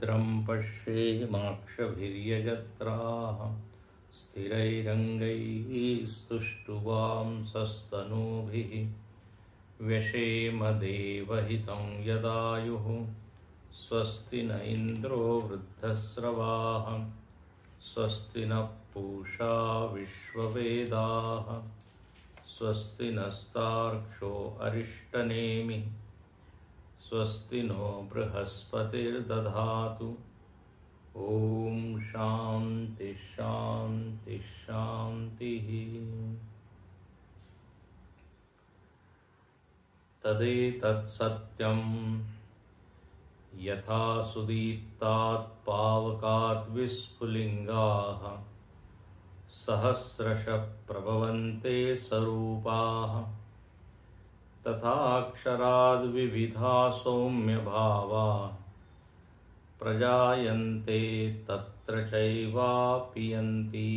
भद्रं पश्येमाक्षभिर्यजत्राः स्थिरैरङ्गैस्तुष्टुवांसस्तनूभिः व्यशेम देवहितं यदायुः स्वस्ति न इन्द्रो वृद्धस्रवाः स्वस्ति नः पूषा विश्ववेदाः स्वस्ति नस्तार्क्ष्यो अरिष्टनेमिः स्वस्ति नो बृहस्पतिर्दधातु। ओम शांति शांति शांति। तदेतत् सत्यं यथा सुदीप्तात् पावकात् विस्फुलिंगाः सहस्रशः प्रभवन्ते सरूपाः तथाक्षराद् विविधा सौम्य भावा प्रजायन्ते तत्र चैवापियन्ति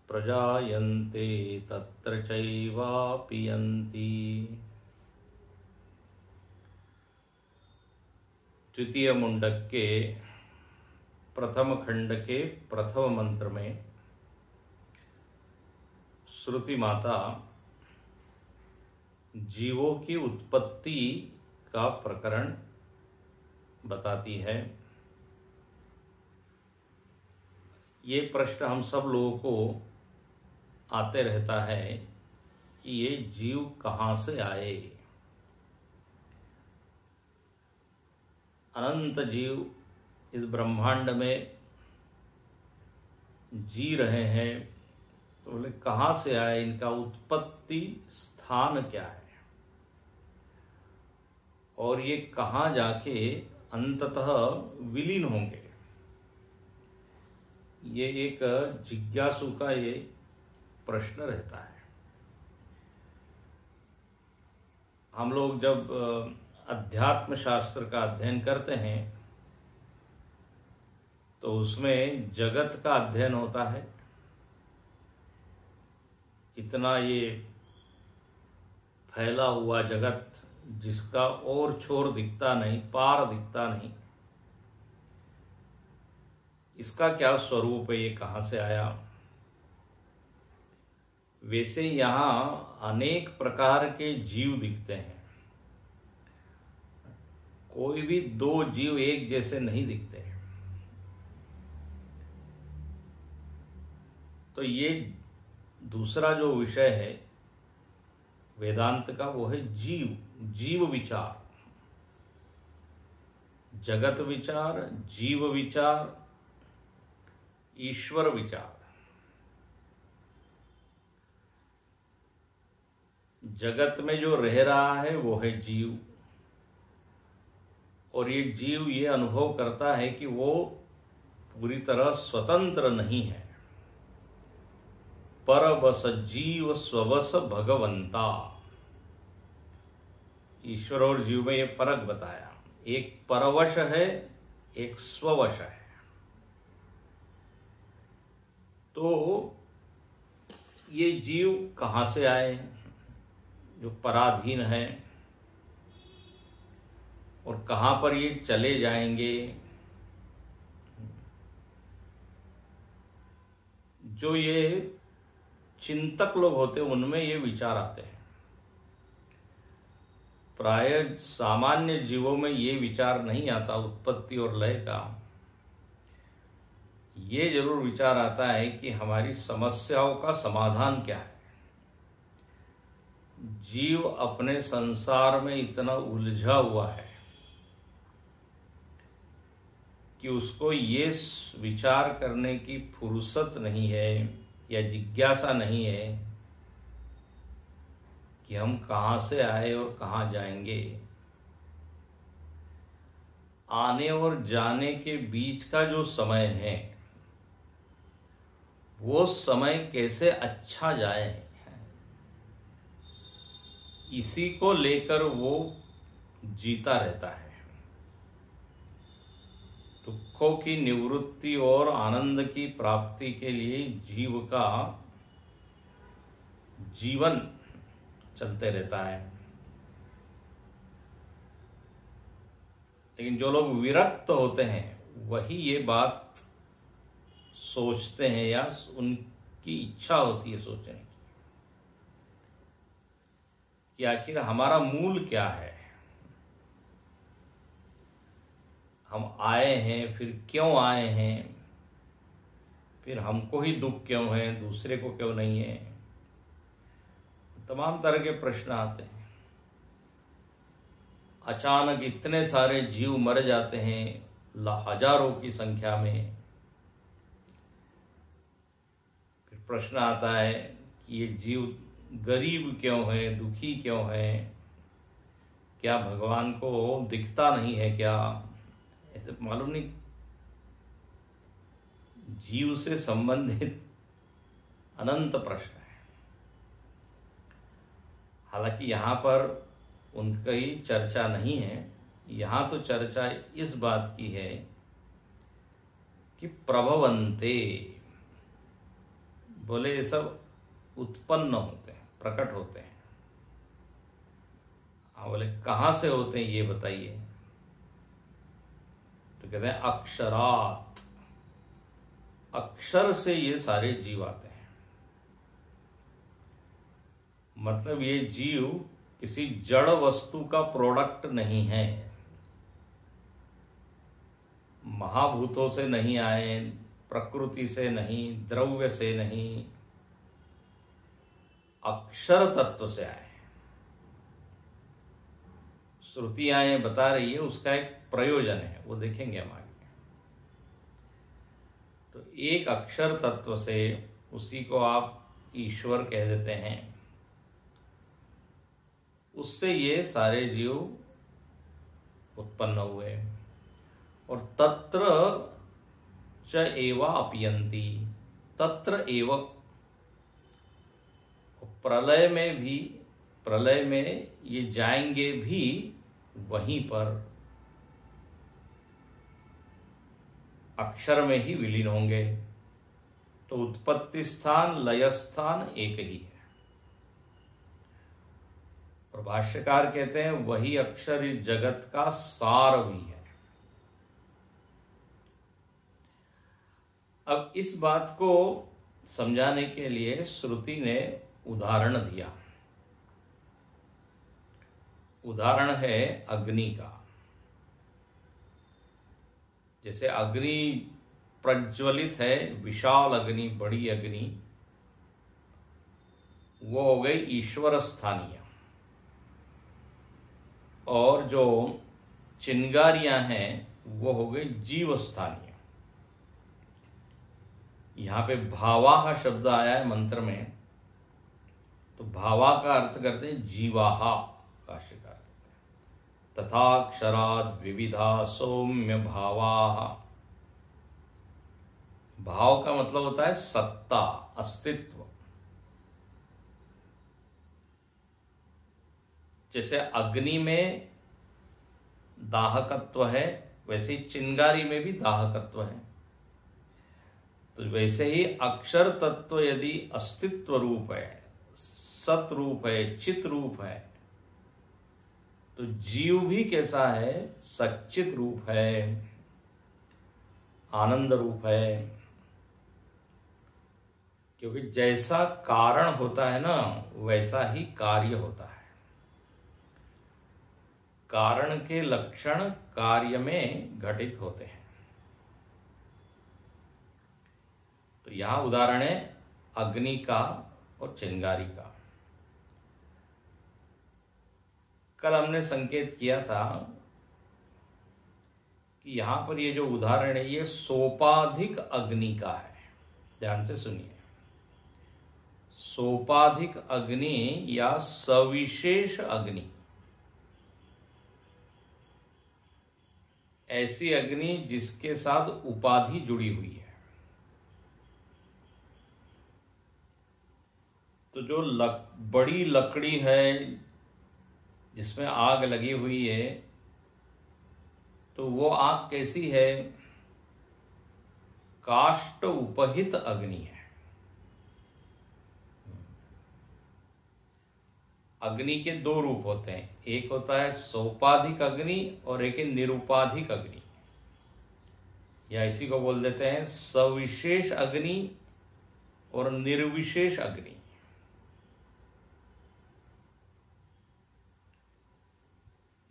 प्रजायन्ते तत्र चैवापियन्ति। द्वितीय मुंडक के प्रथम खंड के प्रथम मंत्र में श्रुति माता जीवों की उत्पत्ति का प्रकरण बताती है। ये प्रश्न हम सब लोगों को आते रहता है कि ये जीव कहाँ से आए। अनंत जीव इस ब्रह्मांड में जी रहे हैं, तो बोले कहाँ से आए, इनका उत्पत्ति स्थान क्या है और ये कहाँ जाके अंततः विलीन होंगे। ये एक जिज्ञासु का ये प्रश्न रहता है। हम लोग जब अध्यात्म शास्त्र का अध्ययन करते हैं तो उसमें जगत का अध्ययन होता है। इतना ये फैला हुआ जगत जिसका और छोर दिखता नहीं, पार दिखता नहीं, इसका क्या स्वरूप है, ये कहाँ से आया। वैसे यहाँ अनेक प्रकार के जीव दिखते हैं। कोई भी दो जीव एक जैसे नहीं दिखते। तो ये दूसरा जो विषय है वेदांत का, वो है जीव, जीव विचार, जगत विचार, जीव विचार, ईश्वर विचार। जगत में जो रह रहा है वो है जीव, और ये जीव ये अनुभव करता है कि वो पूरी तरह स्वतंत्र नहीं है। परवश जीव स्ववश भगवंता। ईश्वर और जीव में ये फर्क बताया। एक परवश है, एक स्ववश है। तो ये जीव कहाँ से आए जो पराधीन है, और कहाँ पर ये चले जाएंगे। जो ये चिंतक लोग होते हैं उनमें ये विचार आते हैं। प्राय सामान्य जीवों में ये विचार नहीं आता उत्पत्ति और लय का। ये जरूर विचार आता है कि हमारी समस्याओं का समाधान क्या है। जीव अपने संसार में इतना उलझा हुआ है कि उसको ये विचार करने की फुर्सत नहीं है या जिज्ञासा नहीं है कि हम कहाँ से आए और कहाँ जाएंगे। आने और जाने के बीच का जो समय है वो समय कैसे अच्छा जाए, इसी को लेकर वो जीता रहता है। दुखों की निवृत्ति और आनंद की प्राप्ति के लिए जीव का जीवन चलते रहता है। लेकिन जो लोग विरक्त होते हैं वही ये बात सोचते हैं या उनकी इच्छा होती है सोचने की कि आखिर हमारा मूल क्या है, हम आए हैं, फिर क्यों आए हैं, फिर हमको ही दुख क्यों है, दूसरे को क्यों नहीं है। तमाम तरह के प्रश्न आते हैं। अचानक इतने सारे जीव मर जाते हैं, हजारों की संख्या में। फिर प्रश्न आता है कि ये जीव गरीब क्यों है, दुखी क्यों है, क्या भगवान को दिखता नहीं है क्या? ऐसे मालूम नहीं, जीव से संबंधित अनंत प्रश्न है। हालांकि यहां पर उनकी चर्चा नहीं है, यहां तो चर्चा इस बात की है कि प्रभवन्ते, बोले ये सब उत्पन्न होते हैं, प्रकट होते हैं। बोले कहां से होते हैं ये बताइए। तो कहते हैं अक्षरात, अक्षर से ये सारे जीव आते हैं। मतलब ये जीव किसी जड़ वस्तु का प्रोडक्ट नहीं है, महाभूतों से नहीं आए, प्रकृति से नहीं, द्रव्य से नहीं, अक्षर तत्व से आए। श्रुतियां बता रही है, उसका एक प्रयोजन है, वो देखेंगे हम आगे। तो एक अक्षर तत्व से, उसी को आप ईश्वर कह देते हैं, उससे ये सारे जीव उत्पन्न हुए। और तत्र च एवा अपयंती, तत्र एव, प्रलय में भी, प्रलय में ये जाएंगे भी वहीं पर, अक्षर में ही विलीन होंगे। तो उत्पत्ति स्थान, लय स्थान एक ही है। और भाष्यकार कहते हैं वही अक्षर इस जगत का सार भी है। अब इस बात को समझाने के लिए श्रुति ने उदाहरण दिया। उदाहरण है अग्नि का। जैसे अग्नि प्रज्वलित है, विशाल अग्नि, बड़ी अग्नि, वो हो गई ईश्वर स्थानीय। और जो चिंगारियां हैं वो हो गई जीव स्थानीय। यहां पे भावाह शब्द आया है मंत्र में, तो भावा का अर्थ करते हैं जीवाहा, भाष्यकार कहते हैं। तथाक्षराद विविधा सौम्य भावाह। भाव का मतलब होता है सत्ता, अस्तित्व। जैसे अग्नि में दाहकत्व है, वैसे ही चिंगारी में भी दाहकत्व है। तो वैसे ही अक्षर तत्व यदि अस्तित्व रूप है, सत रूप है, चित रूप है, तो जीव भी कैसा है? सच्चित रूप है, आनंद रूप है। क्योंकि जैसा कारण होता है ना, वैसा ही कार्य होता है। कारण के लक्षण कार्य में घटित होते हैं। तो यहां उदाहरण है अग्नि का और चिंगारी का। कल हमने संकेत किया था कि यहां पर ये जो उदाहरण है ये सोपाधिक अग्नि का है। ध्यान से सुनिए, सोपाधिक अग्नि या सविशेष अग्नि, ऐसी अग्नि जिसके साथ उपाधि जुड़ी हुई है। तो जो बड़ी लकड़ी है जिसमें आग लगी हुई है, तो वो आग कैसी है? काष्ठ उपहित अग्नि है। अग्नि के दो रूप होते हैं, एक होता है सोपाधिक अग्नि और एक है निरुपाधिक अग्नि, या इसी को बोल देते हैं सविशेष अग्नि और निर्विशेष अग्नि।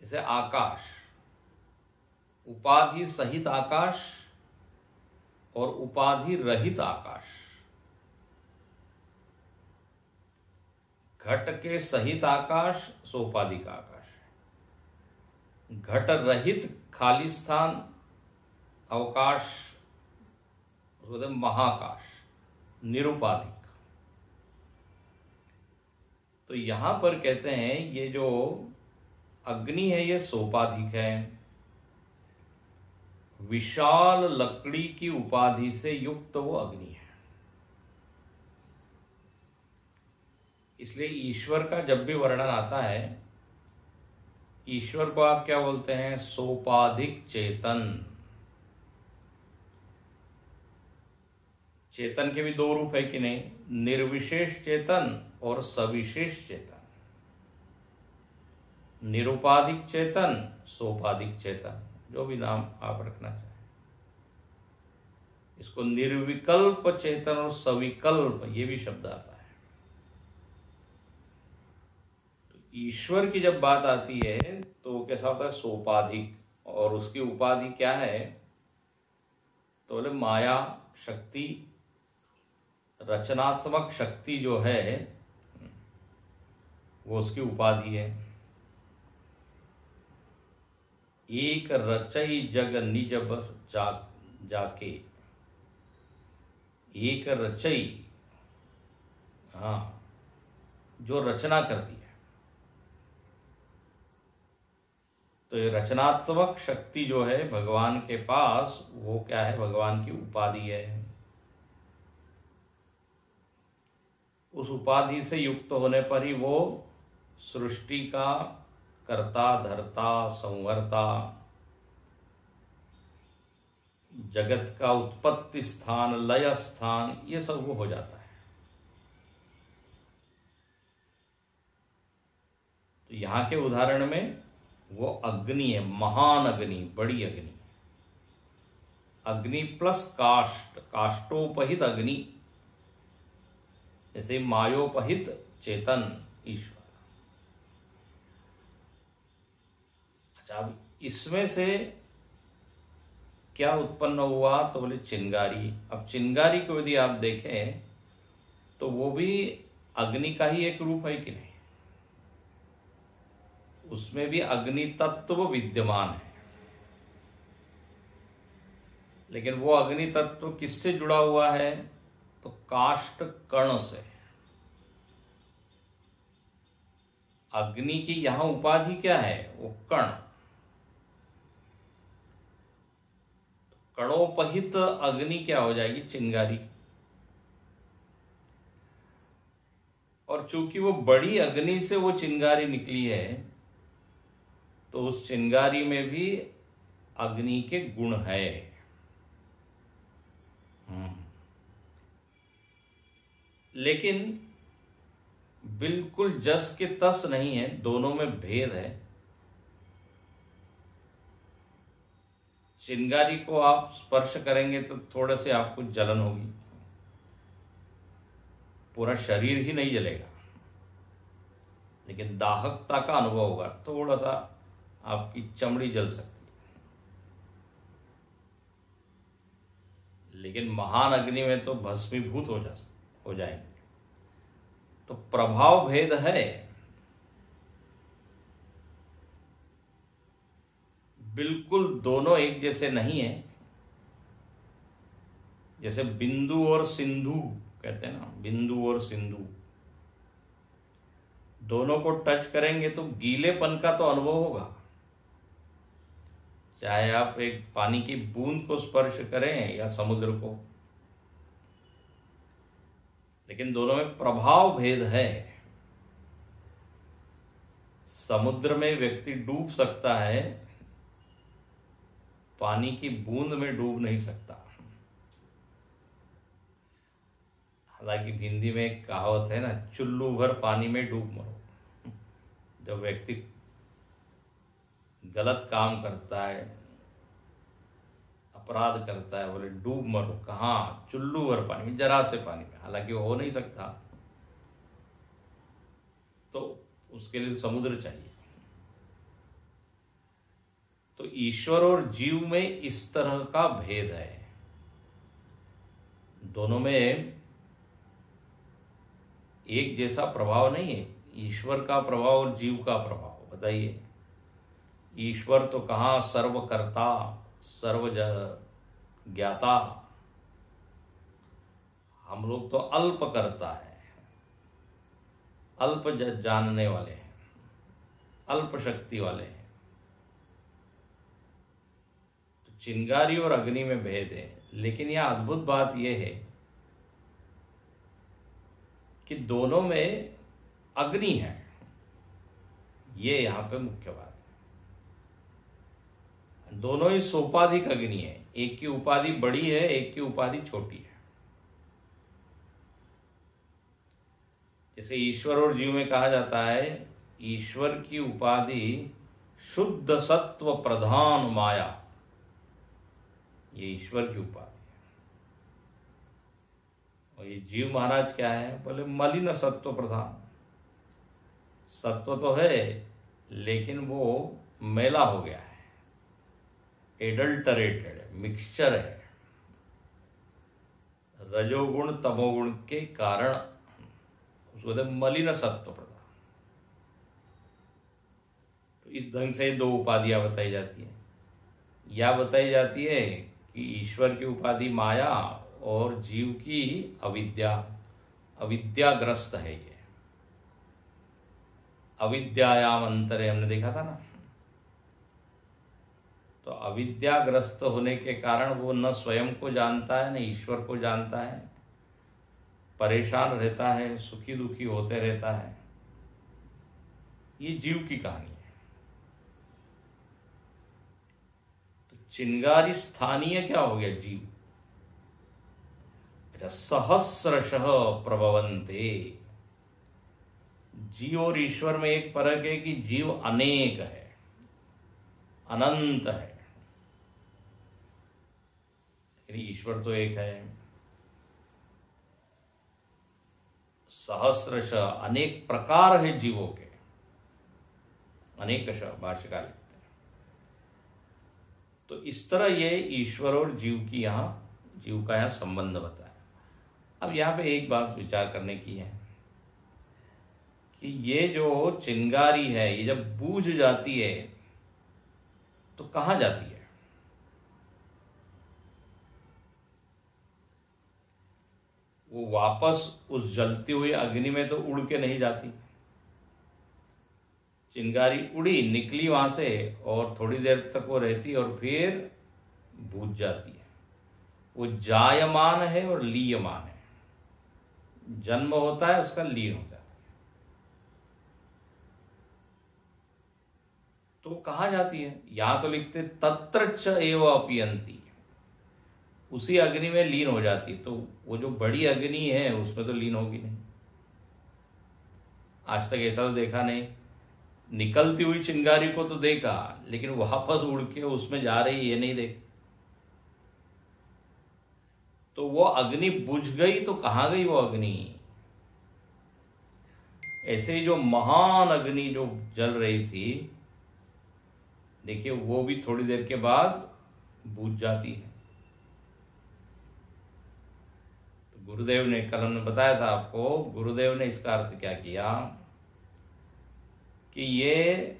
जैसे आकाश, उपाधि सहित आकाश और उपाधि रहित आकाश। घट के सहित आकाश सोपाधिक आकाश, घट रहित खाली स्थान अवकाश महाकाश निरुपाधिक। तो यहां पर कहते हैं ये जो अग्नि है ये सोपाधिक है, विशाल लकड़ी की उपाधि से युक्त वो अग्नि है। इसलिए ईश्वर का जब भी वर्णन आता है, ईश्वर को आप क्या बोलते हैं? सोपाधिक चेतन। चेतन के भी दो रूप है कि नहीं? निर्विशेष चेतन और सविशेष चेतन। निरुपाधिक चेतन, सोपाधिक चेतन, जो भी नाम आप रखना चाहें। इसको निर्विकल्प चेतन और सविकल्प ये भी शब्द आता है। तो ईश्वर की जब बात आती है तो कैसा होता है? सोपाधिक। और उसकी उपाधि क्या है? तो बोले माया शक्ति, रचनात्मक शक्ति जो है वो उसकी उपाधि है। एक रचई जग निज बस जाके, एक रचई, हाँ, जो रचना करती है। तो ये रचनात्मक शक्ति जो है भगवान के पास, वो क्या है? भगवान की उपाधि है। उस उपाधि से युक्त होने पर ही वो सृष्टि का कर्ता, धर्ता, संवर्ता, जगत का उत्पत्ति स्थान, लय स्थान, ये सब वो हो जाता है। तो यहां के उदाहरण में वो अग्नि है, महान अग्नि, बड़ी अग्नि। अग्नि प्लस काष्ठ, काष्टोपहित अग्नि, जैसे मायोपहित चेतन ईश्वर। अच्छा, अब इसमें से क्या उत्पन्न हुआ? तो बोले चिंगारी। अब चिंगारी को यदि आप देखें तो वो भी अग्नि का ही एक रूप है कि नहीं? उसमें भी अग्नि तत्व विद्यमान है, लेकिन वो अग्नि तत्व किससे जुड़ा हुआ है? तो काष्ठ कण से। अग्नि की यहां उपाधि क्या है? वो कण। कणोपहित अग्नि क्या हो जाएगी? चिंगारी। और चूंकि वो बड़ी अग्नि से वो चिंगारी निकली है, तो उस चिंगारी में भी अग्नि के गुण है। लेकिन बिल्कुल जस के तस नहीं है, दोनों में भेद है। चिंगारी को आप स्पर्श करेंगे तो थोड़े से आपको जलन होगी, पूरा शरीर ही नहीं जलेगा, लेकिन दाहकता का अनुभव होगा, थोड़ा सा आपकी चमड़ी जल सकती है। लेकिन महान अग्नि में तो भस्मीभूत हो जाएंगे। तो प्रभाव भेद है। बिल्कुल दोनों एक जैसे नहीं है। जैसे बिंदु और सिंधु कहते हैं ना, बिंदु और सिंधु, दोनों को टच करेंगे तो गीलेपन का तो अनुभव होगा। चाहे आप एक पानी की बूंद को स्पर्श करें या समुद्र को, लेकिन दोनों में प्रभाव भेद है। समुद्र में व्यक्ति डूब सकता है, पानी की बूंद में डूब नहीं सकता। हालांकि हिंदी में एक कहावत है ना, चुल्लू भर पानी में डूब मरो। जब व्यक्ति गलत काम करता है, अपराध करता है, बोले डूब मरो, कहाँ, चुल्लू भर पानी में, जरा से पानी में, हालांकि वो हो नहीं सकता, तो उसके लिए समुद्र चाहिए। तो ईश्वर और जीव में इस तरह का भेद है, दोनों में एक जैसा प्रभाव नहीं है। ईश्वर का प्रभाव और जीव का प्रभाव बताइए। ईश्वर तो कहाँ सर्वकर्ता, सर्व ज्ञाता, हम लोग तो अल्प करता है, अल्प जानने वाले हैं, अल्प शक्ति वाले हैं। तो चिंगारी और अग्नि में भेद है, लेकिन यह अद्भुत बात यह है कि दोनों में अग्नि है, ये यहां पे मुख्य बात है। दोनों ही सोपाधिक अग्नि है, एक की उपाधि बड़ी है, एक की उपाधि छोटी है। जैसे ईश्वर और जीव में कहा जाता है, ईश्वर की उपाधि शुद्ध सत्व प्रधान माया, ये ईश्वर की उपाधि है। और ये जीव महाराज क्या है, बोले मलिन सत्व प्रधान। सत्व तो है लेकिन वो मैला हो गया है, एडल्टरेटेड है, मिक्सचर है, रजोगुण तमोगुण के कारण उसको कहते मलिन सत्व प्रधान। तो इस ढंग से दो उपाधियां बताई जाती है। या बताई जाती है कि ईश्वर की उपाधि माया और जीव की अविद्या, अविद्याग्रस्त है ये। अविद्यायाम अंतरे हमने देखा था ना। तो अविद्याग्रस्त होने के कारण वो न स्वयं को जानता है, न ईश्वर को जानता है, परेशान रहता है, सुखी दुखी होते रहता है। ये जीव की कहानी है। तो चिंगारी स्थानीय क्या हो गया, जीव। अच्छा, सहस्रशः प्रभवन्ते। जीव और ईश्वर में एक फर्क है कि जीव अनेक है, अनंत है, ईश्वर तो एक है। सहस्रशः अनेक प्रकार है जीवों के, अनेकशः भाष्यकार लिखते हैं। तो इस तरह ये ईश्वर और जीव की यहां, जीव का यहां संबंध बताया। अब यहां पे एक बात विचार करने की है कि ये जो चिंगारी है, ये जब बूझ जाती है तो कहां जाती है। वो वापस उस जलती हुई अग्नि में तो उड़ के नहीं जाती। चिंगारी उड़ी, निकली वहां से और थोड़ी देर तक वो रहती और फिर बूझ जाती है। वो जायमान है और लीयमान है। जन्म होता है, उसका लीन हो जाता है। तो वो कहां जाती है, यहां तो लिखते तत्रच्च एव अपीयन्ति, उसी अग्नि में लीन हो जाती है। तो वो जो बड़ी अग्नि है उसमें तो लीन होगी नहीं। आज तक ऐसा तो देखा नहीं। निकलती हुई चिंगारी को तो देखा, लेकिन वापस उड़ के उसमें जा रही ये नहीं देख। तो वो अग्नि बुझ गई तो कहां गई वो अग्नि। ऐसे ही जो महान अग्नि जो जल रही थी, देखिए वो भी थोड़ी देर के बाद बुझ जाती है। तो गुरुदेव ने, कल हमने बताया था आपको, गुरुदेव ने इसका अर्थ क्या किया कि ये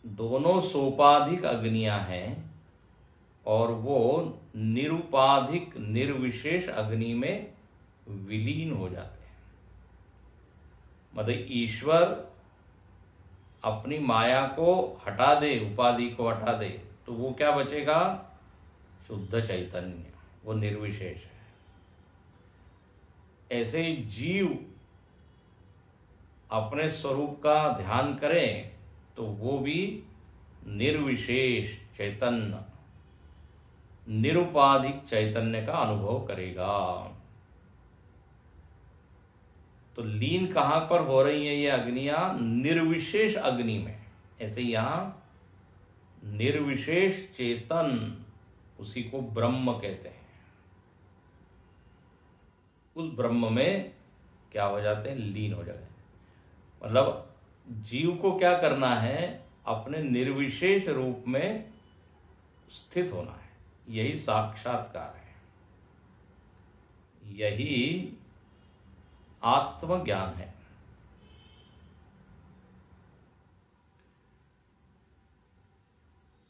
दोनों सोपाधिक अग्नियां हैं और वो निरुपाधिक निर्विशेष अग्नि में विलीन हो जाते हैं। मतलब ईश्वर अपनी माया को हटा दे, उपाधि को हटा दे, तो वो क्या बचेगा, शुद्ध चैतन्य, वो निर्विशेष है। ऐसे ही जीव अपने स्वरूप का ध्यान करें तो वो भी निर्विशेष चैतन्य, निरुपाधिक चैतन्य का अनुभव करेगा। तो तो लीन कहां पर हो रही है ये अग्नियां? निर्विशेष अग्नि में। ऐसे यहां निर्विशेष चेतन, उसी को ब्रह्म कहते हैं, उस ब्रह्म में क्या हो जाते हैं? लीन हो जाते हैं। मतलब जीव को क्या करना है? अपने निर्विशेष रूप में स्थित होना है। यही साक्षात्कार है, यही आत्मज्ञान है।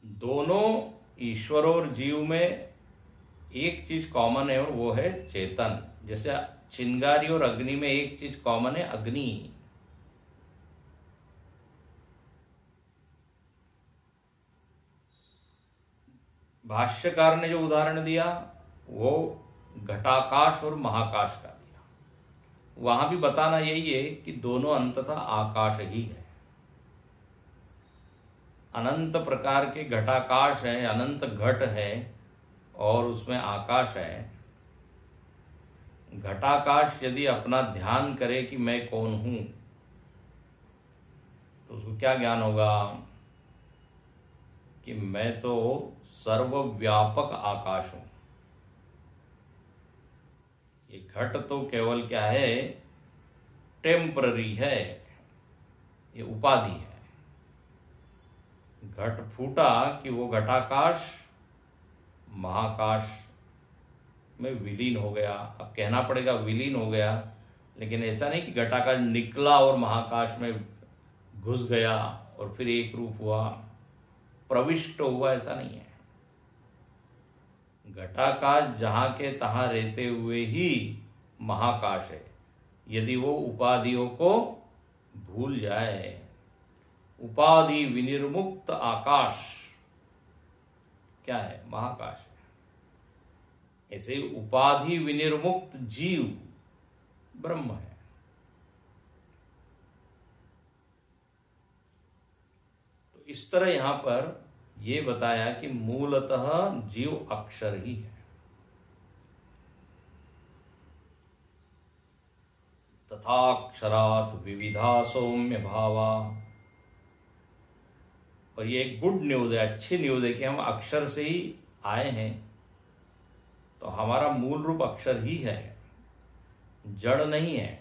दोनों ईश्वर और जीव में एक चीज कॉमन है और वो है चेतन। जैसे चिंगारी और अग्नि में एक चीज कॉमन है, अग्नि। भाष्यकार ने जो उदाहरण दिया वो घटाकाश और महाकाश का दिया। वहां भी बताना यही है कि दोनों अंततः आकाश ही है। अनंत प्रकार के घटाकाश है, अनंत घट है और उसमें आकाश है। घटाकाश यदि अपना ध्यान करे कि मैं कौन हूं, तो उसको क्या ज्ञान होगा? कि मैं तो सर्वव्यापक आकाश हूं। ये घट तो केवल क्या है? टेम्पररी है, ये उपाधि है। घट फूटा कि वो घटाकाश महाकाश में विलीन हो गया। अब कहना पड़ेगा विलीन हो गया, लेकिन ऐसा नहीं कि घटाकाश निकला और महाकाश में घुस गया और फिर एक रूप हुआ, प्रविष्ट हुआ, ऐसा नहीं है। घटाकाश जहां के तहां रहते हुए ही महाकाश है। यदि वो उपाधियों को भूल जाए, उपाधि विनिर्मुक्त आकाश क्या है? महाकाश है। ऐसे ही उपाधि विनिर्मुक्त जीव ब्रह्म है। तो इस तरह यहां पर यह बताया कि मूलतः जीव अक्षर ही है। तथाक्षरात् विविधा सौम्य भावा। और ये एक गुड न्यूज है, अच्छी न्यूज है कि हम अक्षर से ही आए हैं। तो हमारा मूल रूप अक्षर ही है, जड़ नहीं है।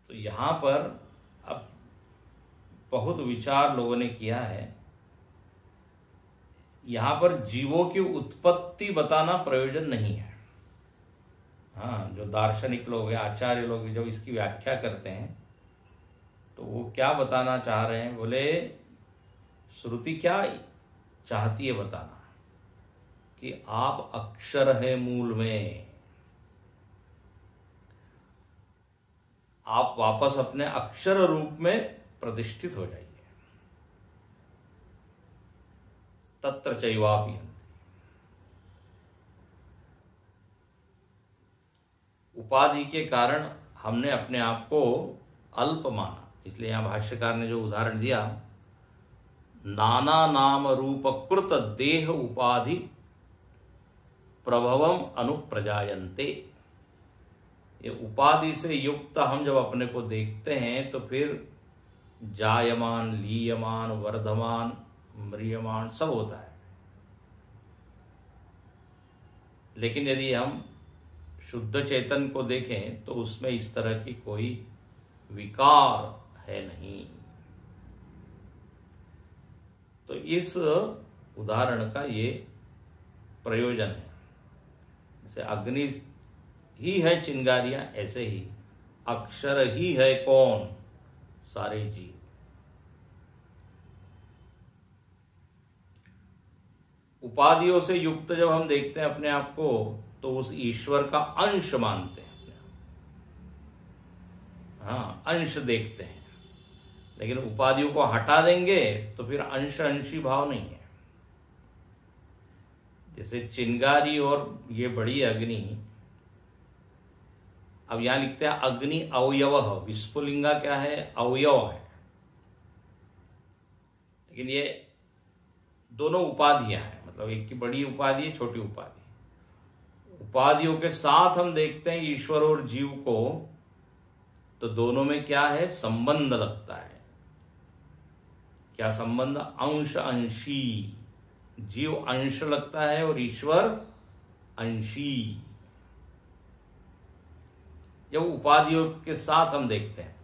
तो यहां पर अब बहुत विचार लोगों ने किया है। यहां पर जीवों की उत्पत्ति बताना प्रयोजन नहीं है। हाँ, जो दार्शनिक लोग हैं, आचार्य लोग जब इसकी व्याख्या करते हैं तो वो क्या बताना चाह रहे हैं? बोले श्रुति क्या चाहती है बताना कि आप अक्षर है मूल में, आप वापस अपने अक्षर रूप में प्रतिष्ठित हो जाइए। तत्र चैवापि उपाधि के कारण हमने अपने आप को अल्प माना। इसलिए यहां भाष्यकार ने जो उदाहरण दिया, नाना नाम रूप कृत देह उपाधि प्रभवम अनुप्रजायन्ते। ये उपाधि से युक्त हम जब अपने को देखते हैं तो फिर जायमान, लीयमान, वर्धमान, म्रियमान सब होता है। लेकिन यदि हम शुद्ध चेतन को देखें तो उसमें इस तरह की कोई विकार है नहीं। तो इस उदाहरण का ये प्रयोजन है। जैसे अग्नि ही है चिंगारियां, ऐसे ही अक्षर ही है कौन? सारे जीव। उपाधियों से युक्त जब हम देखते हैं अपने आप को तो उस ईश्वर का अंश मानते हैं अपने आप। हाँ, अंश देखते हैं। लेकिन उपाधियों को हटा देंगे तो फिर अंश अंशी भाव नहीं है। जैसे चिंगारी और ये बड़ी अग्नि, अब यहां लिखते हैं अग्नि अवयव, विस्फुलिंगा क्या है? अवयव है। लेकिन ये दोनों उपाधियां हैं, मतलब एक की बड़ी उपाधि है, छोटी उपाधि। उपाधियों के साथ हम देखते हैं ईश्वर और जीव को, तो दोनों में क्या है, संबंध लगता है। क्या संबंध? अंश अंशी। जीव अंश लगता है और ईश्वर अंशी। जब उपाधियों के साथ हम देखते हैं,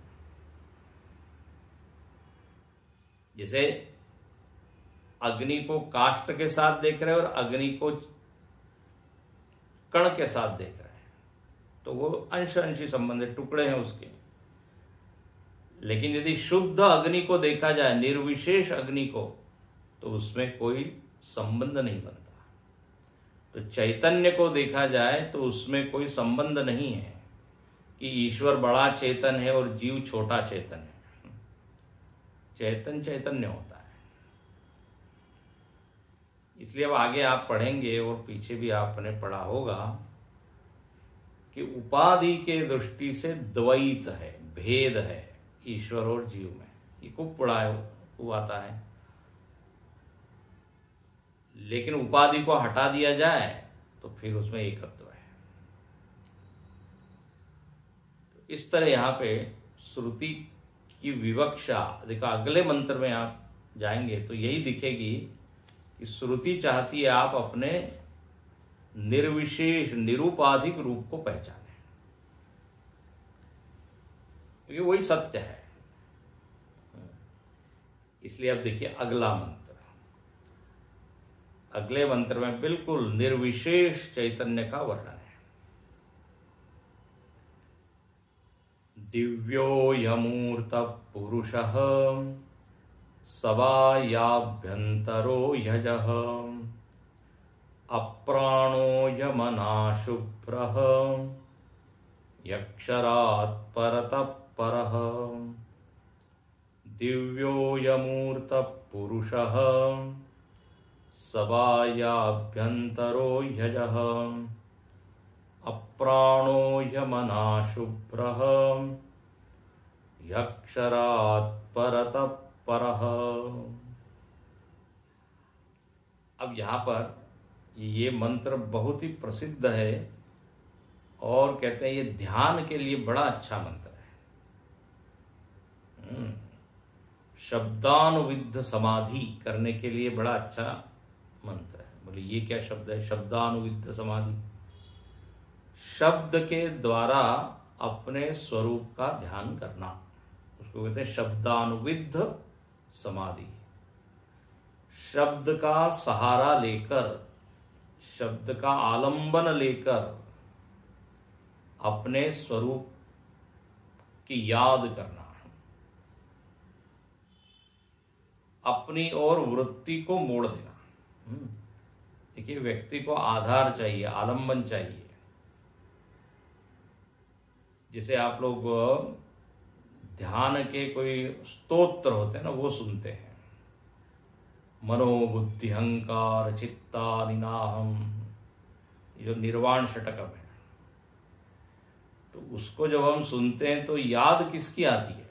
जैसे अग्नि को काष्ठ के साथ देख रहे हैं और अग्नि को कण के साथ देख रहे हैं, तो वो अंश अंशी संबंध है, टुकड़े हैं उसके। लेकिन यदि शुद्ध अग्नि को देखा जाए, निर्विशेष अग्नि को, तो उसमें कोई संबंध नहीं बनता। तो चैतन्य को देखा जाए तो उसमें कोई संबंध नहीं है कि ईश्वर बड़ा चेतन है और जीव छोटा चेतन है। चैतन चैतन्य होता है। इसलिए अब आगे आप पढ़ेंगे और पीछे भी आपने पढ़ा होगा कि उपाधि के दृष्टि से द्वैत है, भेद है ईश्वर और जीव में। ये खूब पढ़ा आता है। लेकिन उपाधि को हटा दिया जाए तो फिर उसमें एकत्व है। तो इस तरह यहां पे श्रुति की विवक्षा देखो, अगले मंत्र में आप जाएंगे तो यही दिखेगी कि श्रुति चाहती है आप अपने निर्विशेष निरुपाधिक रूप को पहचानें, क्योंकि वही सत्य है। इसलिए अब देखिए अगला मंत्र। अगले मंत्र में बिल्कुल निर्विशेष चैतन्य का वर्णन है। दिव्योऽयमूर्त पुरुषः सवायाभ्यन्तरो यजः अप्राणोऽयमनाशुभ्रः यक्षरात् परतः परः। दिव्योऽयमूर्त पुरुषः सवायाभ्यन्तरो यजः अप्राणोऽयमनाशुभ्रः यक्षरात् परतः परः। अब यहां पर ये मंत्र बहुत ही प्रसिद्ध है और कहते हैं ये ध्यान के लिए बड़ा अच्छा मंत्र है। शब्दानुविद्ध समाधि करने के लिए बड़ा अच्छा मंत्र है। बोले ये क्या शब्द है? शब्दानुविद्ध समाधि। शब्द के द्वारा अपने स्वरूप का ध्यान करना, उसको कहते हैं शब्दानुविद्ध समाधि। शब्द का सहारा लेकर, शब्द का आलंबन लेकर अपने स्वरूप की याद करना, अपनी ओर वृत्ति को मोड़ देना। देखिए, व्यक्ति को आधार चाहिए, आलंबन चाहिए। जैसे आप लोग ध्यान के कोई स्तोत्र होते हैं ना, वो सुनते हैं, मनोबुद्धि अहंकार चित्तानिनाहम, जो निर्वाण षटकम है। तो उसको जब हम सुनते हैं तो याद किसकी आती है,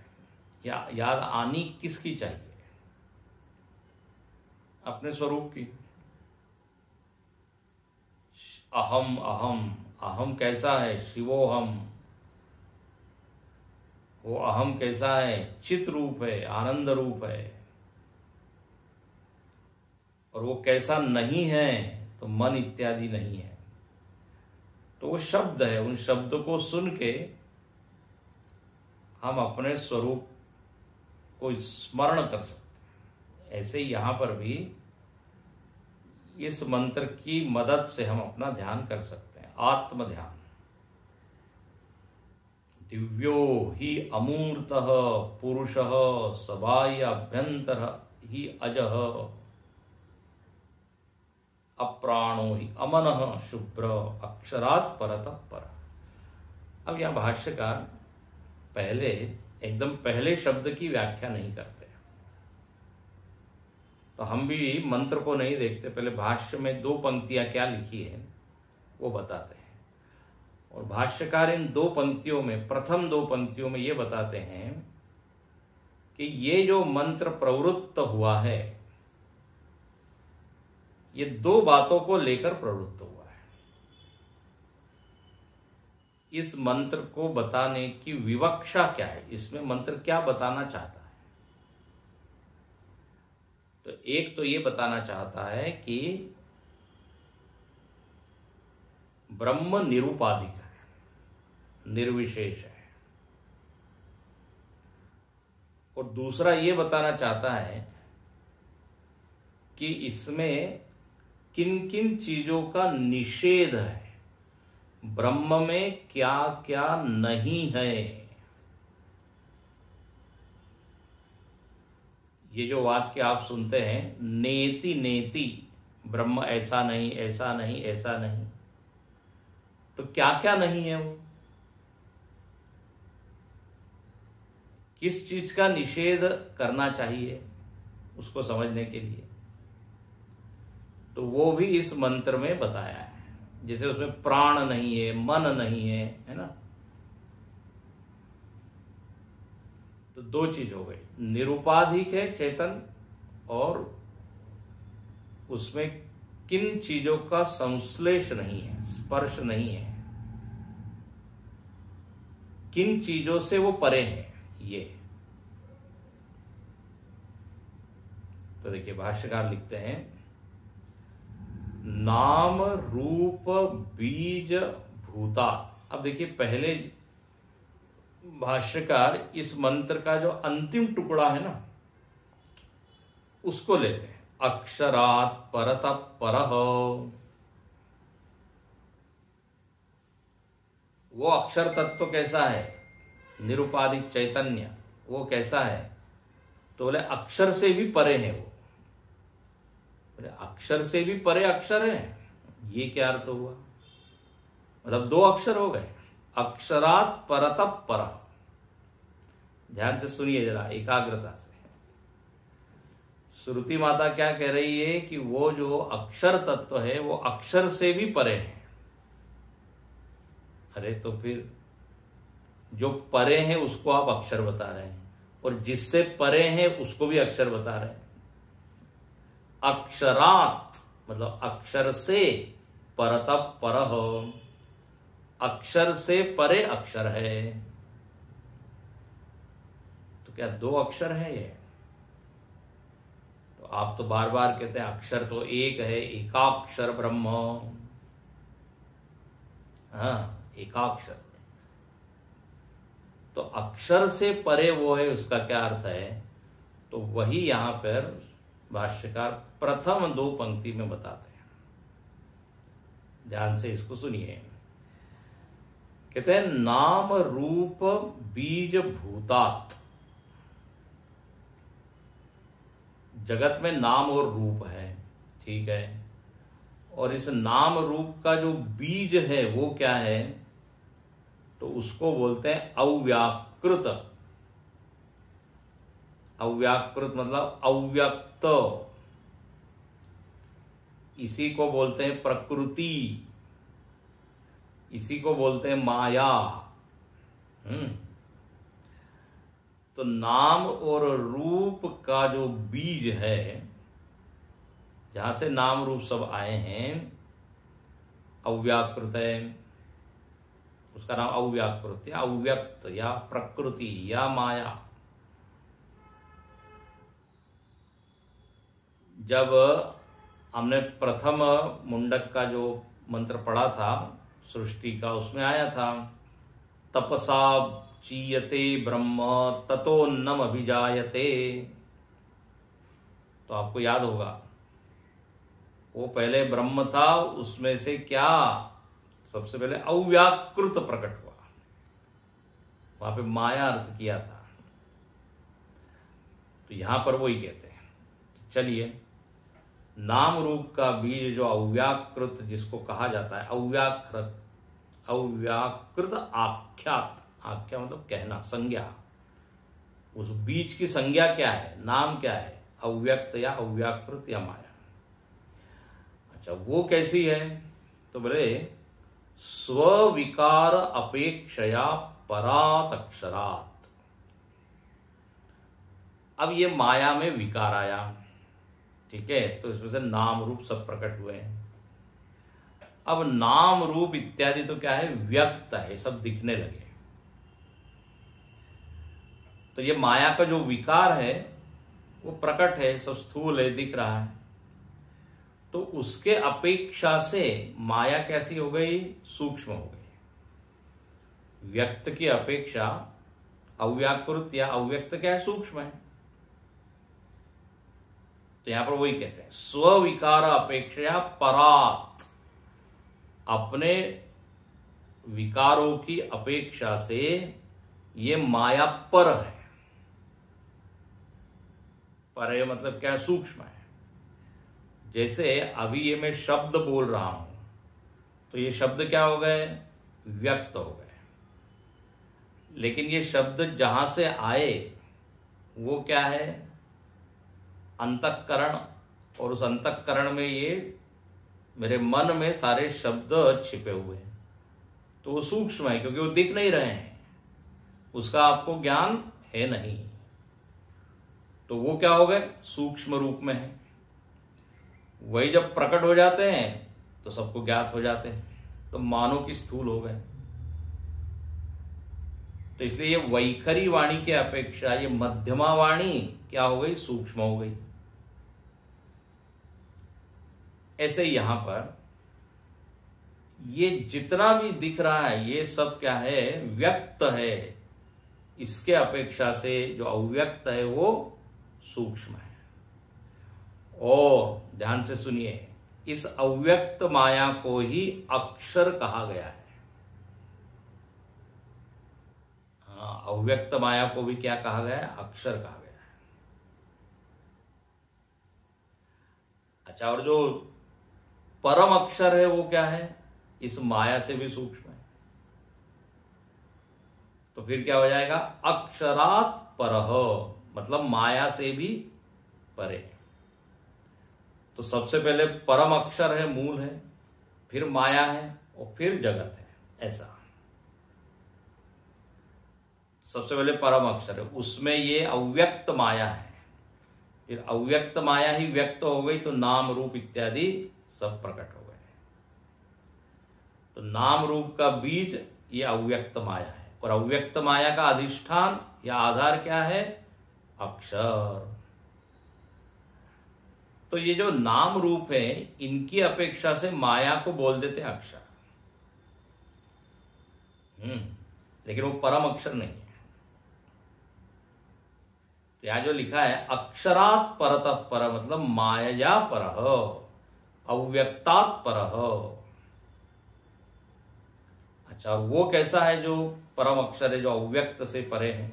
या याद आनी किसकी चाहिए? अपने स्वरूप की। अहम अहम, अहम कैसा है? शिवोहम। वो अहम कैसा है? चित रूप है, आनंद रूप है। और वो कैसा नहीं है? तो मन इत्यादि नहीं है। तो वो शब्द है। उन शब्दों को सुन के हम अपने स्वरूप को स्मरण कर सकते हैं। ऐसे ही यहां पर भी इस मंत्र की मदद से हम अपना ध्यान कर सकते हैं, आत्म ध्यान। दिव्यो ही अमूर्तः पुरुषः सबाह्य अभ्यंतर ही अजः अप्राणो ही अमनः शुभ्र अक्षरात् परतः पर। अब यहां भाष्यकार पहले एकदम पहले शब्द की व्याख्या नहीं करते, तो हम भी मंत्र को नहीं देखते, पहले भाष्य में दो पंक्तियां क्या लिखी है वो बताते हैं। और भाष्यकार इन दो पंक्तियों में, प्रथम दो पंक्तियों में ये बताते हैं कि ये जो मंत्र प्रवृत्त हुआ है, ये दो बातों को लेकर प्रवृत्त हुआ है। इस मंत्र को बताने की विवक्षा क्या है, इसमें मंत्र क्या बताना चाहता है। तो एक तो ये बताना चाहता है कि ब्रह्म निरुपाधिक है, निर्विशेष है। और दूसरा ये बताना चाहता है कि इसमें किन किन चीजों का निषेध है, ब्रह्म में क्या क्या नहीं है। ये जो वाक्य आप सुनते हैं, नेति नेति, ब्रह्म ऐसा नहीं, ऐसा नहीं, ऐसा नहीं, तो क्या क्या नहीं है वो, किस चीज का निषेध करना चाहिए उसको समझने के लिए, तो वो भी इस मंत्र में बताया है। जैसे उसमें प्राण नहीं है, मन नहीं है ना। तो दो चीज हो गई, निरुपाधिक है चेतन, और उसमें किन चीजों का संश्लेष नहीं है, स्पर्श नहीं है, किन चीजों से वो परे है। ये तो देखिए भाष्यकार लिखते हैं, नाम रूप बीज भूता। अब देखिए पहले भाष्यकार इस मंत्र का जो अंतिम टुकड़ा है ना उसको लेते हैं, अक्षरात् परतः परः। वो अक्षर तत्व कैसा है, निरुपाधिक चैतन्य, वो कैसा है, तो बोले अक्षर से भी परे है वो। बोले अक्षर से भी परे अक्षर है, ये क्या अर्थ हुआ, मतलब दो अक्षर हो गए, अक्षरात् परतः परः। ध्यान से सुनिए जरा, एकाग्रता से। श्रुति माता क्या कह रही है कि वो जो अक्षर तत्व है वो अक्षर से भी परे है। अरे तो फिर जो परे हैं उसको आप अक्षर बता रहे हैं, और जिससे परे हैं उसको भी अक्षर बता रहे हैं। अक्षरात् मतलब अक्षर से, परतः परः अक्षर से परे अक्षर है। तो क्या दो अक्षर है ये? तो आप तो बार बार कहते हैं अक्षर तो एक है, एकाक्षर ब्रह्म। हाँ, एकाक्षर। तो अक्षर से परे वो है, उसका क्या अर्थ है, तो वही यहां पर भाष्यकार प्रथम दो पंक्ति में बताते हैं। ध्यान से इसको सुनिए। कहते हैं नाम रूप बीज भूतात। जगत में नाम और रूप है, ठीक है, और इस नाम रूप का जो बीज है वो क्या है, तो उसको बोलते हैं अव्याकृत। अव्याकृत मतलब अव्यक्त, इसी को बोलते हैं प्रकृति, इसी को बोलते हैं माया। तो नाम और रूप का जो बीज है, जहां से नाम रूप सब आए हैं, अव्याकृत है, उसका नाम अव्याकृत या अव्यक्त या प्रकृति या माया। जब हमने प्रथम मुंडक का जो मंत्र पढ़ा था सृष्टि का, उसमें आया था तपसा चीयते ब्रह्म ततोन्नम अभिजायते। तो आपको याद होगा वो पहले ब्रह्म था, उसमें से क्या सबसे पहले अव्याकृत प्रकट हुआ, वहां पे माया अर्थ किया था। तो यहां पर वही कहते हैं। चलिए, नाम रूप का बीज जो अव्याकृत जिसको कहा जाता है, अव्याकृत आख्यात, आख्या मतलब कहना, संज्ञा, उस बीज की संज्ञा क्या है, नाम क्या है, अव्यक्त या अव्याकृत या माया। अच्छा, वो कैसी है, तो बोले स्विकार अपेक्षया परात अक्षरात। अब ये माया में विकार आया, ठीक है, तो इसमें से नाम रूप सब प्रकट हुए हैं। अब नाम रूप इत्यादि तो क्या है, व्यक्त है, सब दिखने लगे। तो ये माया का जो विकार है वो प्रकट है, सब स्थूल है, दिख रहा है। तो उसके अपेक्षा से माया कैसी हो गई, सूक्ष्म हो गई। व्यक्त की अपेक्षा अव्याकृत या अव्यक्त क्या है, सूक्ष्म है। तो यहां पर वही कहते हैं स्विकार अपेक्षा परात, अपने विकारों की अपेक्षा से ये माया पर है। पर है मतलब क्या, सूक्ष्म है। जैसे अभी ये मैं शब्द बोल रहा हूं, तो ये शब्द क्या हो गए, व्यक्त हो गए। लेकिन ये शब्द जहां से आए वो क्या है, अंतःकरण, और उस अंतःकरण में ये मेरे मन में सारे शब्द छिपे हुए हैं। तो वो सूक्ष्म है क्योंकि वो दिख नहीं रहे हैं, उसका आपको ज्ञान है नहीं। तो वो क्या हो गए, सूक्ष्म रूप में है। वही जब प्रकट हो जाते हैं तो सबको ज्ञात हो जाते हैं, तो मानो कि स्थूल हो गए। तो इसलिए ये वैखरी वाणी के अपेक्षा ये मध्यमा वाणी क्या हो गई, सूक्ष्म हो गई। ऐसे यहां पर ये जितना भी दिख रहा है ये सब क्या है, व्यक्त है। इसके अपेक्षा से जो अव्यक्त है वो सूक्ष्म है। और ध्यान से सुनिए, इस अव्यक्त माया को ही अक्षर कहा गया है। हाँ, अव्यक्त माया को भी क्या कहा गया है, अक्षर कहा गया है। अच्छा, और जो परम अक्षर है वो क्या है, इस माया से भी सूक्ष्म है। तो फिर क्या हो जाएगा, अक्षरात परह, मतलब माया से भी परे। तो सबसे पहले परम अक्षर है, मूल है, फिर माया है और फिर जगत है, ऐसा। सबसे पहले परम अक्षर है, उसमें ये अव्यक्त माया है, फिर अव्यक्त माया ही व्यक्त हो गई तो नाम रूप इत्यादि सब प्रकट हो गए। तो नाम रूप का बीज ये अव्यक्त माया है, और अव्यक्त माया का अधिष्ठान या आधार क्या है, अक्षर। तो ये जो नाम रूप है इनकी अपेक्षा से माया को बोल देते हैं अक्षर। लेकिन वो परम अक्षर नहीं है। यहां जो लिखा है अक्षरात परतः पर, मतलब माया परह, अव्यक्तात् परह। अच्छा, वो कैसा है जो परम अक्षर है, जो अव्यक्त से परे है?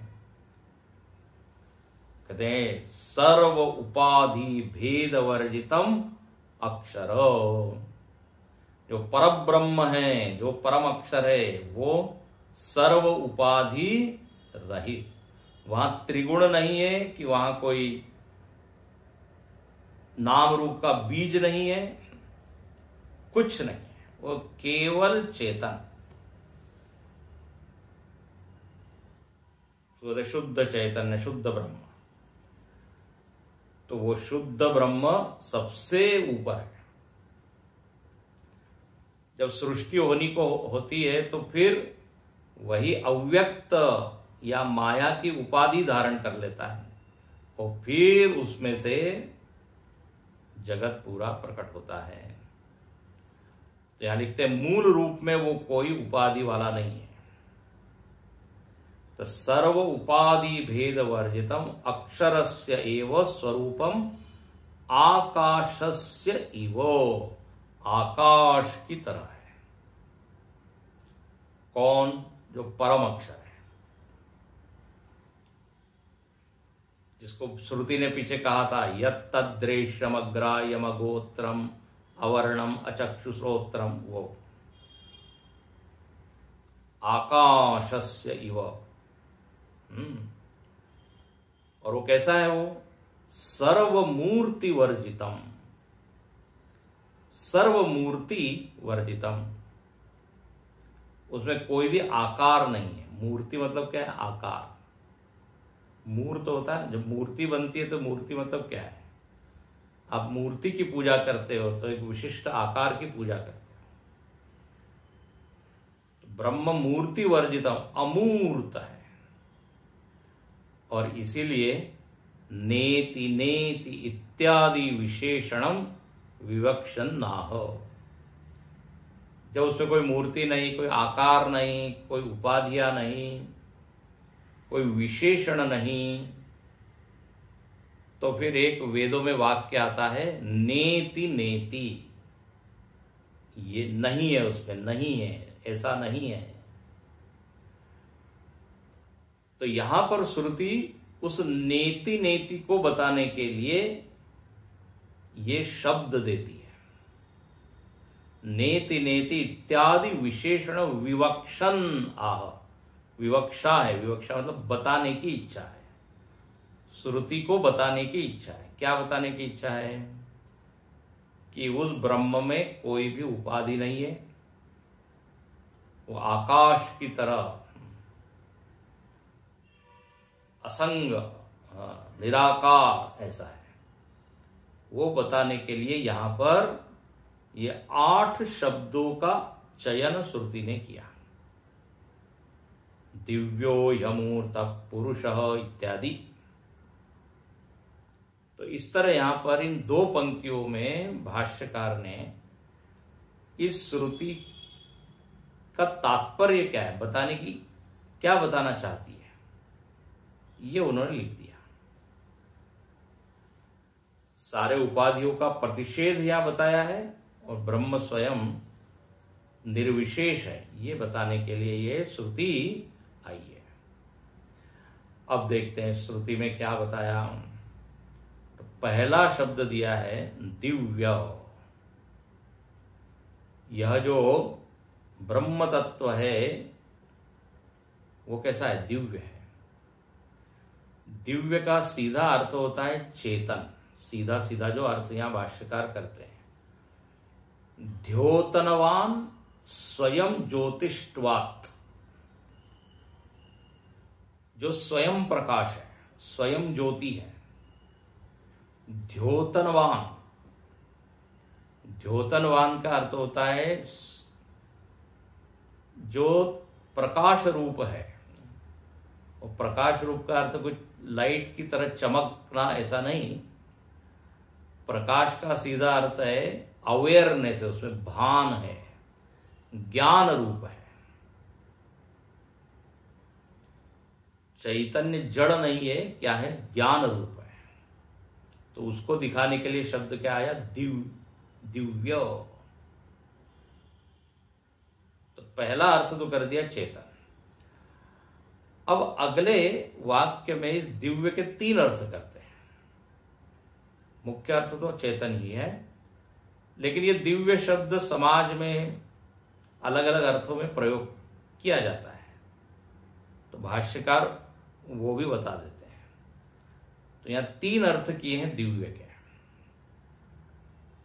कहते हैं सर्व उपाधि भेद वर्जितम अक्षर। जो परब्रह्म है, जो परम अक्षर है, वो सर्व उपाधि रहित। वहां त्रिगुण नहीं है कि वहां कोई नाम रूप का बीज नहीं है, कुछ नहीं है, वो केवल चेतन, शुद्ध चैतन्य, शुद्ध ब्रह्म। तो वो शुद्ध ब्रह्म सबसे ऊपर है। जब सृष्टि होती है तो फिर वही अव्यक्त या माया की उपाधि धारण कर लेता है, और फिर उसमें से जगत पूरा प्रकट होता है। तो यहां लिखते हैं मूल रूप में वो कोई उपाधि वाला नहीं है। तो सर्व उपाधि भेद वर्जितम अक्षरस्य एव स्वरूपम आकाशस्य इव, आकाश की तरह है। कौन? जो परम अक्षर है, जिसको श्रुति ने पीछे कहा था यत्तद्रेश्यम अग्राह्यम अगोत्रम अवर्णम अचक्षुश्रोत्रम, वो आकाशस्य इव। और वो कैसा है? वो सर्वमूर्ति वर्जितम, सर्वमूर्ति वर्जितम, उसमें कोई भी आकार नहीं है। मूर्ति मतलब क्या है? आकार। मूर्त होता है, जब मूर्ति बनती है तो मूर्ति मतलब क्या है? आप मूर्ति की पूजा करते हो तो एक विशिष्ट आकार की पूजा करते हो। ब्रह्म मूर्ति वर्जितम, अमूर्त है। और इसीलिए नेति नेति इत्यादि विशेषणम विवक्षन नाह। जब उसमें कोई मूर्ति नहीं, कोई आकार नहीं, कोई उपाधियां नहीं, कोई विशेषण नहीं, तो फिर एक वेदों में वाक्य आता है नेति नेति। ये नहीं है, उसमें नहीं है, ऐसा नहीं है। तो यहां पर श्रुति उस नेति नेति को बताने के लिए ये शब्द देती है, नेति नेति इत्यादि विशेषण विवक्षन आह। विवक्षा है, विवक्षा मतलब बताने की इच्छा है, श्रुति को बताने की इच्छा है। क्या बताने की इच्छा है? कि उस ब्रह्म में कोई भी उपाधि नहीं है, वो आकाश की तरह असंग, निराकार ऐसा है। वो बताने के लिए यहां पर ये 8 शब्दों का चयन श्रुति ने किया। दिव्यो यमूर्त पुरुषः इत्यादि। तो इस तरह यहां पर इन 2 पंक्तियों में भाष्यकार ने इस श्रुति का तात्पर्य क्या है, बताने की क्या बताना चाहती है, ये उन्होंने लिख दिया। सारे उपाधियों का प्रतिषेध यहां बताया है और ब्रह्म स्वयं निर्विशेष है, ये बताने के लिए ये श्रुति आई है। अब देखते हैं श्रुति में क्या बताया। तो पहला शब्द दिया है दिव्य। यह जो ब्रह्म तत्व है वो कैसा है? दिव्य है। दिव्य का सीधा अर्थ होता है चेतन। सीधा सीधा जो अर्थ यहां भाष्यकार करते हैं, द्योतनवान स्वयं ज्योतिष्वात्, जो स्वयं प्रकाश है, स्वयं ज्योति है। द्योतनवान, द्योतनवान का अर्थ होता है जो प्रकाश रूप है। और प्रकाश रूप का अर्थ कुछ लाइट की तरह चमकना ऐसा नहीं। प्रकाश का सीधा अर्थ है अवेयरनेस है, उसमें भान है, ज्ञान रूप है। चैतन्य जड़ नहीं है, क्या है? ज्ञान रूप है। तो उसको दिखाने के लिए शब्द क्या आया? दिव्य। तो पहला अर्थ तो कर दिया चेतन। अब अगले वाक्य में इस दिव्य के 3 अर्थ करते हैं। मुख्य अर्थ तो चेतन ही है, लेकिन ये दिव्य शब्द समाज में अलग अलग अर्थों में प्रयोग किया जाता है, तो भाष्यकार वो भी बता देते हैं। तो यहां 3 अर्थ किए हैं दिव्य के।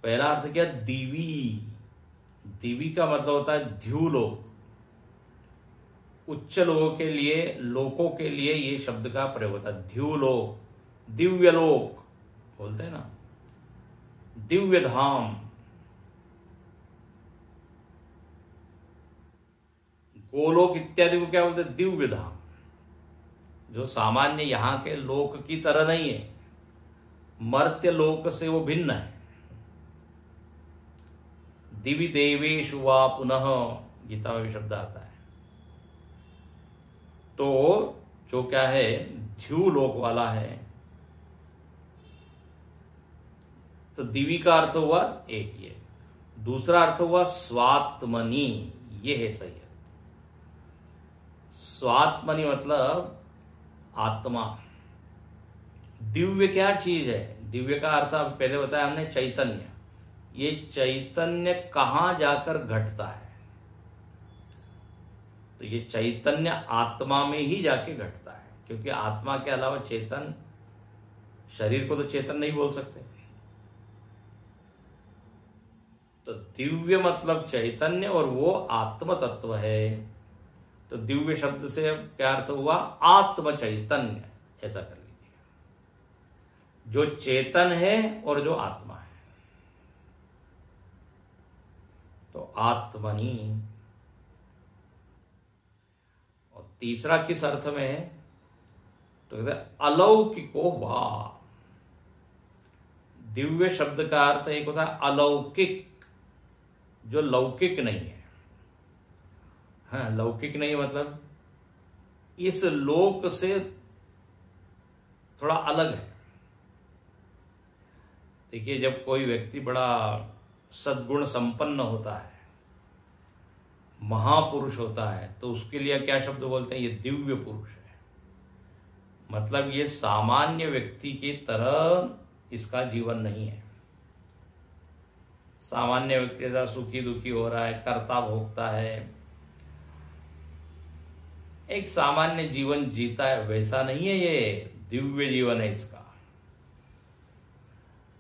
पहला अर्थ क्या? दिवी। दिवी का मतलब होता है ध्युलोक। उच्च लोगों के लिए, लोकों के लिए ये शब्द का प्रयोग होता है। ध्युलोक, दिव्यलोक बोलते हैं ना, दिव्य धाम। गोलोक इत्यादि को क्या बोलते हैं? दिव्य धाम। जो सामान्य यहां के लोक की तरह नहीं है, मर्त्य लोक से वो भिन्न है। दिवि देवेषु वा पुनः, गीता में भी शब्द आता है। तो जो क्या है? ध्युलोक वाला है। तो दिवी का अर्थ हुआ एक ये। दूसरा अर्थ हुआ स्वात्मनि, ये है सही है। स्वात्मनि मतलब आत्मा। दिव्य क्या चीज है? दिव्य का अर्थ अब पहले बताया हमने चैतन्य। ये चैतन्य कहां जाकर घटता है? तो ये चैतन्य आत्मा में ही जाके घटता है, क्योंकि आत्मा के अलावा चेतन, शरीर को तो चेतन नहीं बोल सकते। तो दिव्य मतलब चैतन्य और वो आत्म तत्व है। तो दिव्य शब्द से क्या अर्थ हुआ? आत्म चैतन्य, ऐसा कर लीजिए, जो चेतन है और जो आत्मा है। तो आत्मनि। तीसरा किस अर्थ में है? तो कहते हैं अलौकिको वा। दिव्य शब्द का अर्थ एक होता है अलौकिक, जो लौकिक नहीं है। हाँ, लौकिक नहीं मतलब इस लोक से थोड़ा अलग है। देखिए, जब कोई व्यक्ति बड़ा सद्गुण संपन्न होता है, महापुरुष होता है, तो उसके लिए क्या शब्द बोलते हैं? ये दिव्य पुरुष है। मतलब ये सामान्य व्यक्ति की तरह इसका जीवन नहीं है। सामान्य व्यक्ति ऐसा सुखी दुखी हो रहा है, कर्ता भोगता है, एक सामान्य जीवन जीता है, वैसा नहीं है। ये दिव्य जीवन है इसका।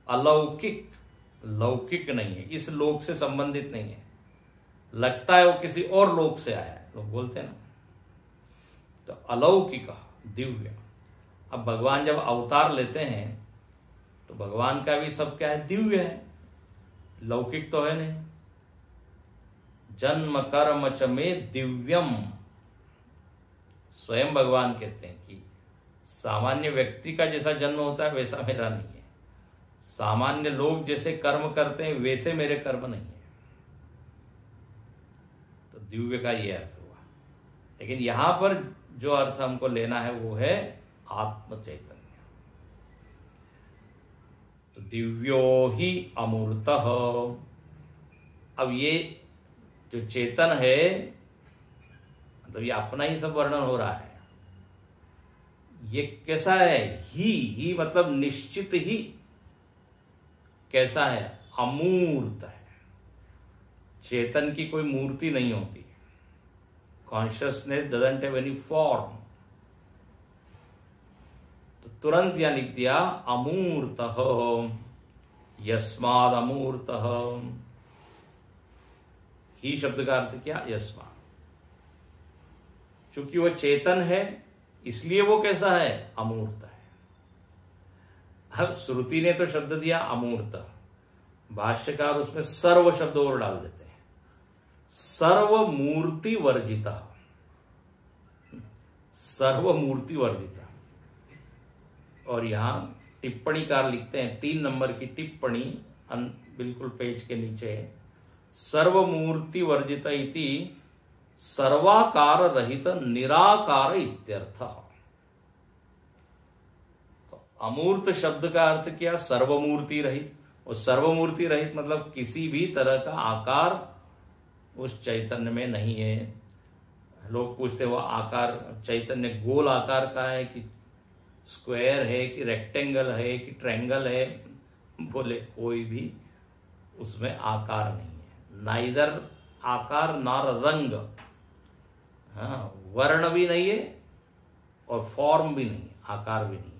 अलौकिक, लौकिक नहीं है, इस लोक से संबंधित नहीं है। लगता है वो किसी और लोक से आया है, लोग बोलते हैं ना। तो अलौकिक, दिव्य। अब भगवान जब अवतार लेते हैं तो भगवान का भी सब क्या है? दिव्य है, लौकिक तो है नहीं। जन्म कर्म च में दिव्यम, स्वयं भगवान कहते हैं कि सामान्य व्यक्ति का जैसा जन्म होता है वैसा मेरा नहीं है। सामान्य लोग जैसे कर्म करते हैं वैसे मेरे कर्म नहीं है। तो दिव्य का ये अर्थ हुआ। लेकिन यहां पर जो अर्थ हमको लेना है वो है आत्म चैतन्य। तो दिव्यो ही अमूर्तः। अब ये जो चेतन है, मतलब ये अपना ही सब वर्णन हो रहा है। ये कैसा है? ही मतलब निश्चित ही कैसा है? अमूर्त है। चेतन की कोई मूर्ति नहीं होती। Consciousness doesn't have any form. तो तुरंत यहां लिख दिया अमूर्तः, यस्माद अमूर्तः। ही शब्द का अर्थ क्या? यस्माद। चूंकि वो चेतन है इसलिए वो कैसा है? अमूर्त है। अब श्रुति ने तो शब्द दिया अमूर्त, भाष्यकार उसमें सर्व शब्द और डाल देते हैं। सर्वमूर्ति वर्जिता, सर्वमूर्ति वर्जिता। और यहां टिप्पणीकार लिखते हैं 3 नंबर की टिप्पणी बिल्कुल पेज के नीचे, सर्वमूर्ति वर्जिता इति सर्वाकार रहित निराकार इत्यर्थ। तो अमूर्त शब्द का अर्थ क्या? सर्वमूर्ति रहित। और सर्वमूर्ति रहित मतलब किसी भी तरह का आकार उस चैतन्य में नहीं है। लोग पूछते वो आकार, चैतन्य गोल आकार का है कि स्क्वायर है कि रेक्टेंगल है कि ट्रायंगल है? बोले कोई भी उसमें आकार नहीं है। नाइदर आकार नार रंग, हाँ, वर्ण भी नहीं है और फॉर्म भी नहीं, आकार भी नहीं है।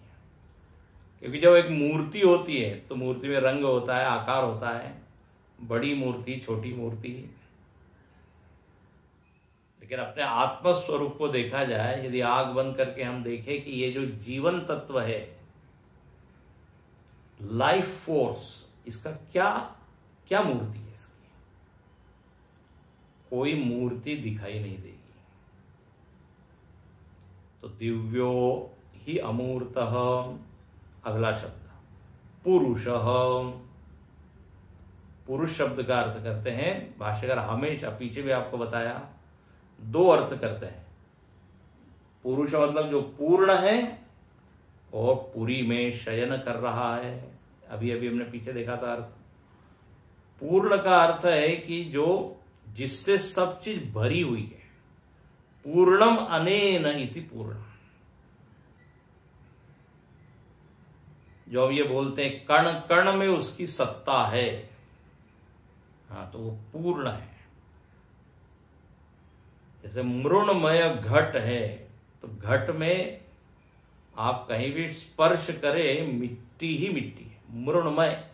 क्योंकि जब एक मूर्ति होती है तो मूर्ति में रंग होता है, आकार होता है, बड़ी मूर्ति, छोटी मूर्ति। लेकिन अपने आत्म स्वरूप को देखा जाए, यदि आंख बंद करके हम देखें कि ये जो जीवन तत्व है, लाइफ फोर्स, इसका क्या क्या मूर्ति है? इसकी कोई मूर्ति दिखाई नहीं देगी। तो दिव्यो ही अमूर्तः। अगला शब्द पुरुषः। पुरुष शब्द का अर्थ करते हैं भाष्यकार हमेशा, पीछे भी आपको बताया, 2 अर्थ करते हैं। पुरुष मतलब जो पूर्ण है और पुरी में शयन कर रहा है। अभी अभी हमने पीछे देखा था अर्थ। पूर्ण का अर्थ है कि जो जिससे सब चीज भरी हुई है। पूर्णम अनेन इति पूर्ण। जो ये बोलते हैं कण कण में उसकी सत्ता है, हाँ, तो वो पूर्ण है। जैसे मृणमय घट है, तो घट में आप कहीं भी स्पर्श करें मिट्टी ही मिट्टी है। मृणमय,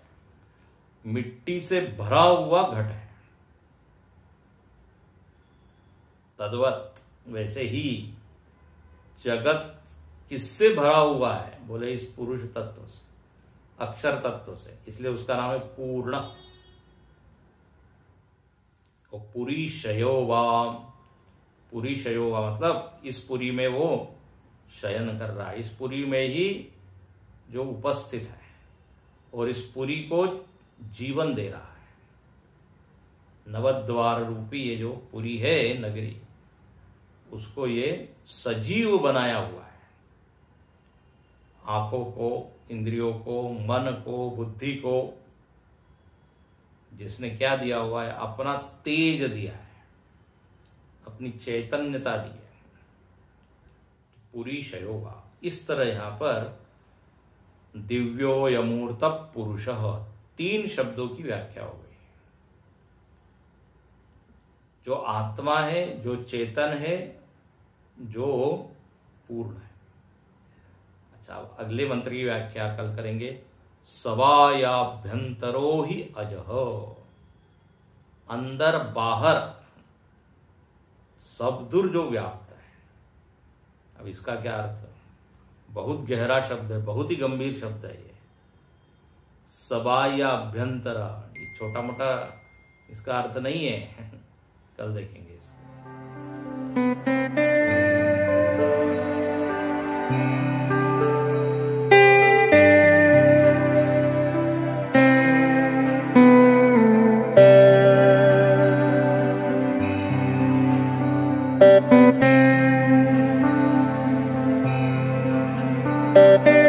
मिट्टी से भरा हुआ घट है। तद्वत वैसे ही जगत किससे भरा हुआ है? बोले इस पुरुष तत्व से, अक्षर तत्व से, इसलिए उसका नाम है पूर्ण। पुरी शयो वाम, पुरी शयो का मतलब इस पुरी में वो शयन कर रहा है, इस पुरी में ही जो उपस्थित है और इस पुरी को जीवन दे रहा है। नवद्वार रूपी ये जो पुरी है नगरी, उसको ये सजीव बनाया हुआ है। आंखों को, इंद्रियों को, मन को, बुद्धि को जिसने क्या दिया हुआ है, अपना तेज दिया है, अपनी चैतन्यता दी है। पुरी शयोगा, इस तरह यहां पर दिव्यो यमूर्त पुरुष, 3 शब्दों की व्याख्या हो गई। जो आत्मा है, जो चेतन है, जो पूर्ण है। अच्छा, अब अगले मंत्र की व्याख्या कल करेंगे। सवायाभ्यंतरो ही अजह, अंदर बाहर सब दूर जो व्याप्त है। अब इसका क्या अर्थ है? बहुत गहरा शब्द है, बहुत ही गंभीर शब्द है ये। सबायाभ्यंतर, ये छोटा मोटा इसका अर्थ नहीं है। कल देखेंगे इसको। Thank you.